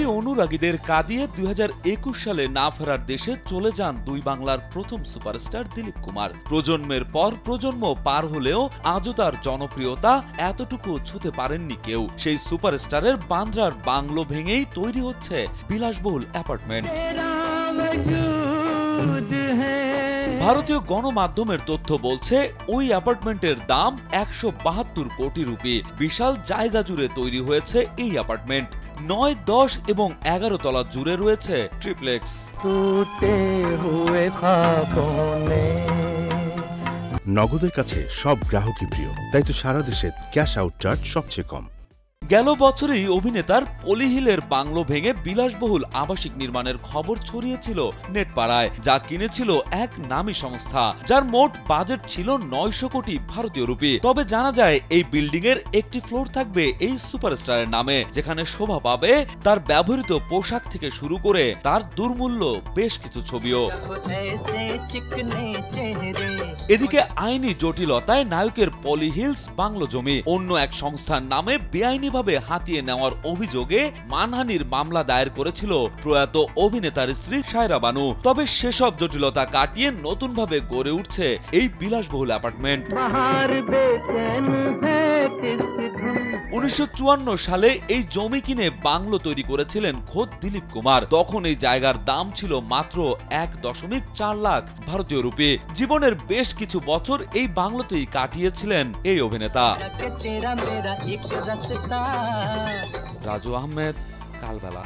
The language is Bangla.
কোটি অনুরাগীদের কাঁদিয়ে 2021 সালে না ফেরার দেশে চলে যান দুই বাংলার প্রথম সুপারস্টার দিলীপ কুমার। প্রজন্মের পর প্রজন্ম পার হলেও আজও তার জনপ্রিয়তা এতটুকু ছুঁতে পারেননি কেউ। সেই সুপারস্টারের বান্দ্রার বাংলো ভেঙেই তৈরি হচ্ছে বিলাসবহুল অ্যাপার্টমেন্ট। ভারতীয় গণমাধ্যমের তথ্য বলছে ওই অ্যাপার্টমেন্টের দাম 172 কোটি রুপি। বিশাল জায়গা জুড়ে তৈরি হয়েছে এই অ্যাপার্টমেন্ট। 9, 10 এবং 11 তলা জুড়ে রয়েছে ট্রিপ্লেক্স। নগদের কাছে সব গ্রাহকই প্রিয়, তাই তো সারা দেশে ক্যাশ আউট চার্জ সবচেয়ে কম। গেল বছরই অভিনেতার পলিহিলের বাংলো ভেঙে বিলাসবহুল আবাসিক নির্মাণের খবর ছড়িয়েছিল নেটপাড়ায়, যা কিনেছিল এক নামী সংস্থা, যার মোট বাজেট ছিল 900 কোটি ভারতীয় রুপি। তবে জানা যায় এই বিল্ডিং এর একটি ফ্লোর থাকবে এই সুপারস্টারের নামে, যেখানে শোভা পাবে তার ব্যবহৃত পোশাক থেকে শুরু করে তার দুর্মূল্য বেশ কিছু ছবিও। এদিকে আইনি জটিলতায় নায়কের পলিহিলস বাংলো জমি অন্য এক সংস্থার নামে বেআইনিভাবে হাতিয়ে নেওয়ার অভিযোগে মানহানির মামলা দায়ের করেছিল প্রয়াত অভিনেতার স্ত্রী সায়রা বানু। তবে সেসব জটিলতা কাটিয়ে নতুনভাবে গড়ে উঠছে এই বিলাসবহুল অ্যাপার্টমেন্ট। 1954 সালে এই জমি কিনে বাংলো তৈরি করেছিলেন খোদ দিলীপ কুমার। তখন এই জায়গার দাম ছিল মাত্র 1.4 লাখ ভারতীয় রুপি। জীবনের বেশ কিছু বছর এই বাংলোতেই কাটিয়েছিলেন এই অভিনেতা। রাজু আহমেদ, কালবেলা।